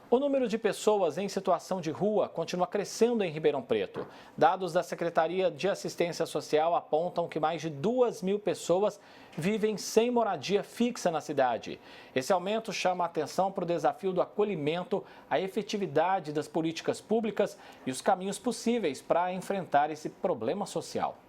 O número de pessoas em situação de rua continua crescendo em Ribeirão Preto. Dados da Secretaria de Assistência Social apontam que mais de 2.000 pessoas vivem sem moradia fixa na cidade. Esse aumento chama a atenção para o desafio do acolhimento, a efetividade das políticas públicas e os caminhos possíveis para enfrentar esse problema social.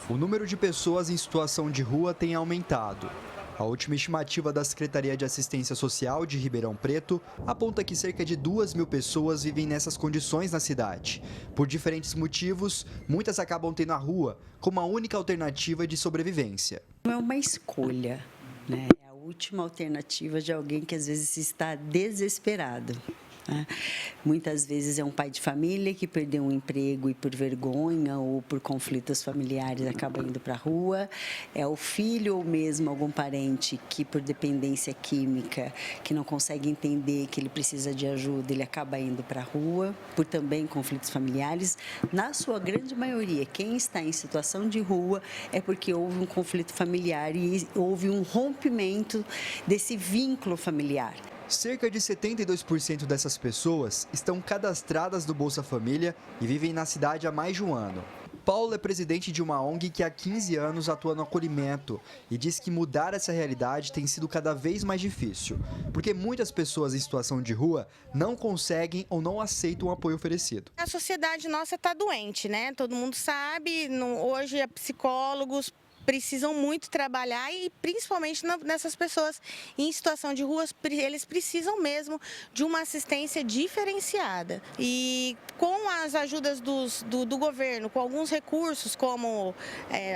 O número de pessoas em situação de rua tem aumentado. A última estimativa da Secretaria de Assistência Social de Ribeirão Preto aponta que cerca de 2.000 pessoas vivem nessas condições na cidade. Por diferentes motivos, muitas acabam tendo a rua como a única alternativa de sobrevivência. Não é uma escolha, né? É a última alternativa de alguém que às vezes está desesperado. Muitas vezes é um pai de família que perdeu um emprego e por vergonha ou por conflitos familiares acaba indo para a rua. É o filho ou mesmo algum parente que por dependência química, que não consegue entender que ele precisa de ajuda, ele acaba indo para a rua, por também conflitos familiares. Na sua grande maioria, quem está em situação de rua é porque houve um conflito familiar e houve um rompimento desse vínculo familiar. Cerca de 72% dessas pessoas estão cadastradas no Bolsa Família e vivem na cidade há mais de um ano. Paulo é presidente de uma ONG que há 15 anos atua no acolhimento e diz que mudar essa realidade tem sido cada vez mais difícil, porque muitas pessoas em situação de rua não conseguem ou não aceitam o apoio oferecido. A sociedade nossa está doente, né? Todo mundo sabe, hoje psicólogos precisam muito trabalhar e principalmente nessas pessoas em situação de ruas, eles precisam mesmo de uma assistência diferenciada. E com as ajudas do governo, com alguns recursos como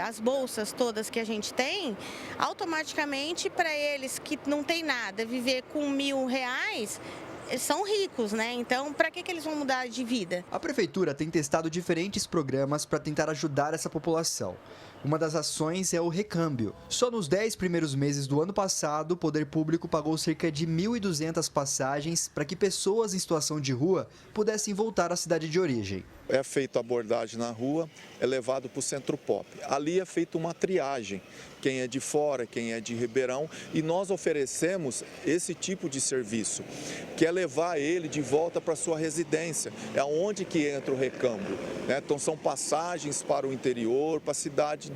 as bolsas todas que a gente tem, automaticamente para eles que não tem nada, viver com R$1.000, eles são ricos, né? Então, para que eles vão mudar de vida? A prefeitura tem testado diferentes programas para tentar ajudar essa população. Uma das ações é o recâmbio. Só nos 10 primeiros meses do ano passado, o poder público pagou cerca de 1.200 passagens para que pessoas em situação de rua pudessem voltar à cidade de origem. É feita a abordagem na rua, é levado para o Centro Pop. Ali é feita uma triagem, quem é de fora, quem é de Ribeirão, e nós oferecemos esse tipo de serviço, que é levar ele de volta para sua residência. É onde que entra o recâmbio, né? Então são passagens para o interior, para a cidade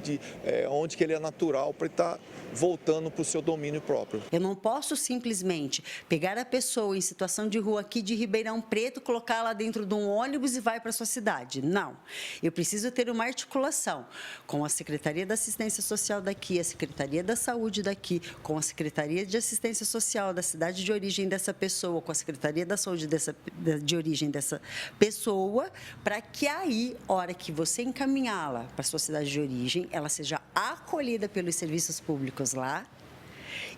onde que ele é natural, para ele estar voltando para o seu domínio próprio. Eu não posso simplesmente pegar a pessoa em situação de rua aqui de Ribeirão Preto, colocá-la dentro de um ônibus e vai para a sua cidade. Não. Eu preciso ter uma articulação com a Secretaria da Assistência Social daqui, a Secretaria da Saúde daqui, com a Secretaria de Assistência Social da cidade de origem dessa pessoa, com a Secretaria da Saúde de origem dessa pessoa, para que aí, hora que você encaminhá-la para a sua cidade de origem, ela seja acolhida pelos serviços públicos lá,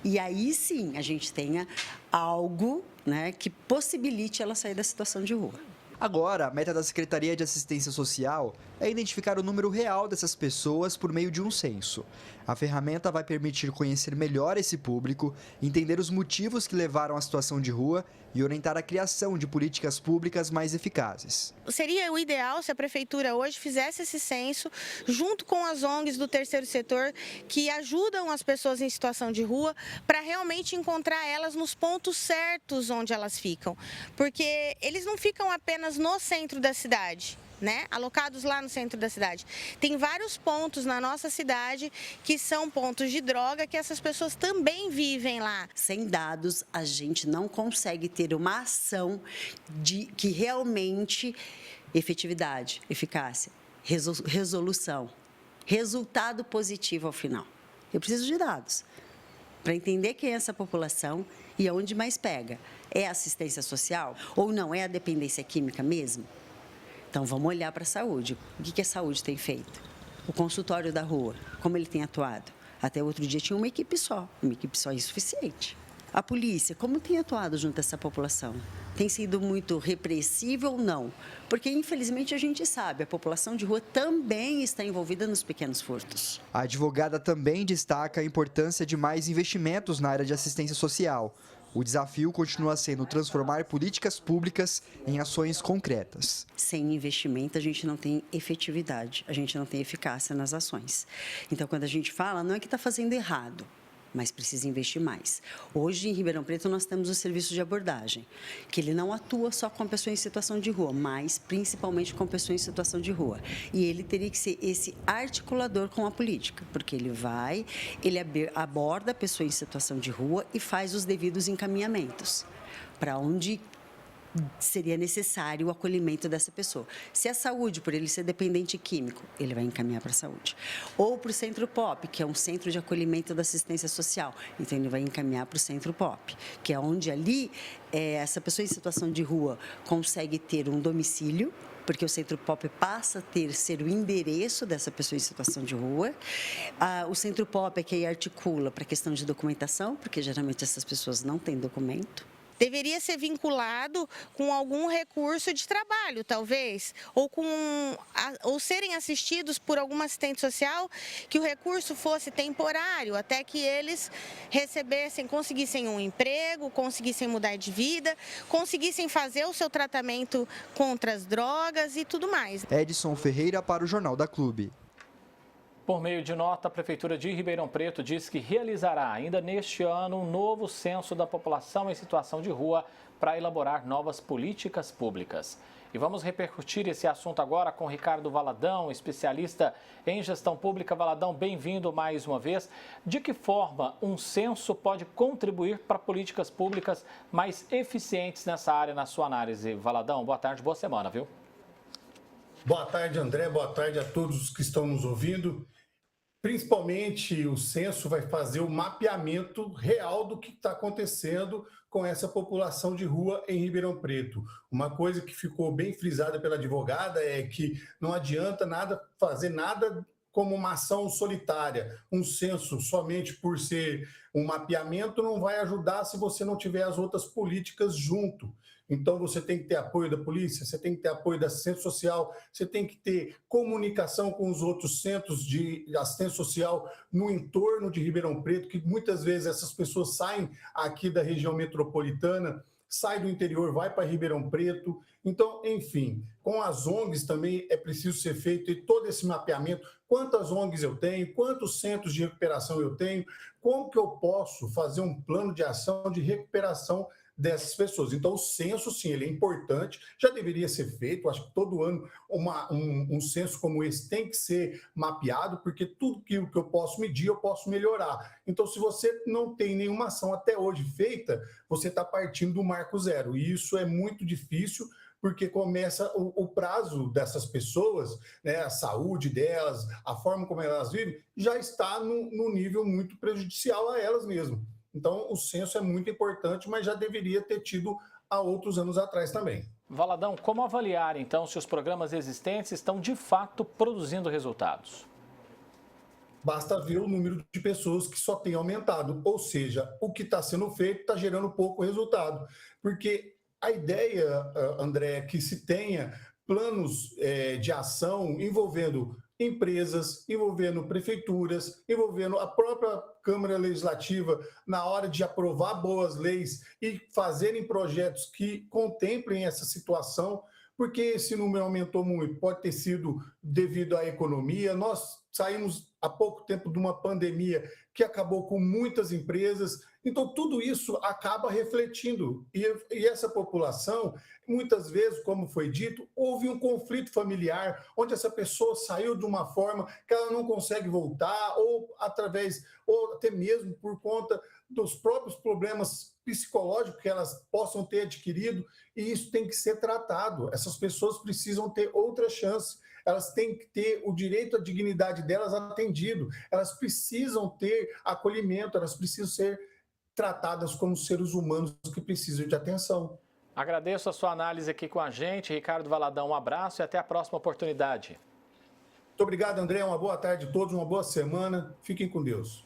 e aí sim a gente tenha algo, né, que possibilite ela sair da situação de rua. Agora, a meta da Secretaria de Assistência Social é identificar o número real dessas pessoas por meio de um censo. A ferramenta vai permitir conhecer melhor esse público, entender os motivos que levaram à situação de rua e orientar a criação de políticas públicas mais eficazes. Seria o ideal se a prefeitura hoje fizesse esse censo junto com as ONGs do terceiro setor que ajudam as pessoas em situação de rua para realmente encontrar elas nos pontos certos onde elas ficam. Porque eles não ficam apenas no centro da cidade, né? Alocados lá no centro da cidade. Tem vários pontos na nossa cidade que são pontos de droga que essas pessoas também vivem lá. Sem dados, a gente não consegue ter uma ação que realmente efetividade, eficácia, resolução, resultado positivo ao final. Eu preciso de dados para entender quem é essa população e aonde mais pega. É a assistência social ou não? É a dependência química mesmo? Então, vamos olhar para a saúde. O que a saúde tem feito? O consultório da rua, como ele tem atuado? Até outro dia tinha uma equipe só é insuficiente. A polícia, como tem atuado junto a essa população? Tem sido muito repressivo ou não? Porque, infelizmente, a gente sabe, a população de rua também está envolvida nos pequenos furtos. A advogada também destaca a importância de mais investimentos na área de assistência social. O desafio continua sendo transformar políticas públicas em ações concretas. Sem investimento, a gente não tem efetividade, a gente não tem eficácia nas ações. Então, quando a gente fala, não é que está fazendo errado, mas precisa investir mais. Hoje, em Ribeirão Preto, nós temos o serviço de abordagem, que ele não atua só com a pessoa em situação de rua, mas principalmente com a pessoa em situação de rua. E ele teria que ser esse articulador com a política, porque ele aborda a pessoa em situação de rua e faz os devidos encaminhamentos para onde seria necessário o acolhimento dessa pessoa. Se a saúde, por ele ser dependente químico, ele vai encaminhar para a saúde. Ou para o Centro POP, que é um centro de acolhimento da assistência social. Então, ele vai encaminhar para o Centro POP, que é onde ali essa pessoa em situação de rua consegue ter um domicílio, porque o Centro POP passa a ser o endereço dessa pessoa em situação de rua. O Centro POP é que articula para a questão de documentação, porque geralmente essas pessoas não têm documento. Deveria ser vinculado com algum recurso de trabalho, talvez, ou serem assistidos por alguma assistente social, que o recurso fosse temporário, até que eles conseguissem um emprego, conseguissem mudar de vida, conseguissem fazer o seu tratamento contra as drogas e tudo mais. Edson Ferreira para o Jornal da Clube. Por meio de nota, a Prefeitura de Ribeirão Preto diz que realizará ainda neste ano um novo censo da população em situação de rua para elaborar novas políticas públicas. E vamos repercutir esse assunto agora com Ricardo Valadão, especialista em gestão pública. Valadão, bem-vindo mais uma vez. De que forma um censo pode contribuir para políticas públicas mais eficientes nessa área, na sua análise? Valadão, boa tarde, boa semana, viu? Boa tarde, André. Boa tarde a todos que estão nos ouvindo. Principalmente, o censo vai fazer o mapeamento real do que está acontecendo com essa população de rua em Ribeirão Preto. Uma coisa que ficou bem frisada pela advogada é que não adianta fazer nada como uma ação solitária. Um censo somente por ser um mapeamento não vai ajudar se você não tiver as outras políticas junto. Então, você tem que ter apoio da polícia, você tem que ter apoio da assistência social, você tem que ter comunicação com os outros centros de assistência social no entorno de Ribeirão Preto, que muitas vezes essas pessoas saem aqui da região metropolitana, saem do interior, vai para Ribeirão Preto. Então, enfim, com as ONGs também é preciso ser feito todo esse mapeamento. Quantas ONGs eu tenho, quantos centros de recuperação eu tenho, como que eu posso fazer um plano de ação de recuperação dessas pessoas. Então, o censo, sim, ele é importante, já deveria ser feito, acho que todo ano um censo como esse tem que ser mapeado, porque tudo que eu posso medir, eu posso melhorar. Então, se você não tem nenhuma ação até hoje feita, você está partindo do marco zero, e isso é muito difícil, porque começa o prazo dessas pessoas, né, a saúde delas, a forma como elas vivem, já está no nível muito prejudicial a elas mesmas. Então, o censo é muito importante, mas já deveria ter tido há outros anos atrás também. Valadão, como avaliar, então, se os programas existentes estão, de fato, produzindo resultados? Basta ver o número de pessoas que só tem aumentado, ou seja, o que está sendo feito está gerando pouco resultado. Porque a ideia, André, é que se tenha planos de ação envolvendo empresas, envolvendo prefeituras, envolvendo a própria Câmara Legislativa na hora de aprovar boas leis e fazerem projetos que contemplem essa situação, porque esse número aumentou muito. Pode ter sido devido à economia. Nós saímos há pouco tempo de uma pandemia que acabou com muitas empresas. Então, tudo isso acaba refletindo. E essa população, muitas vezes, como foi dito, houve um conflito familiar, onde essa pessoa saiu de uma forma que ela não consegue voltar, ou até mesmo por conta dos próprios problemas psicológicos que elas possam ter adquirido, e isso tem que ser tratado. Essas pessoas precisam ter outra chance. Elas têm que ter o direito à dignidade delas atendido, elas precisam ter acolhimento, elas precisam ser tratadas como seres humanos que precisam de atenção. Agradeço a sua análise aqui com a gente. Ricardo Valadão, um abraço e até a próxima oportunidade. Muito obrigado, André. Uma boa tarde a todos, uma boa semana. Fiquem com Deus.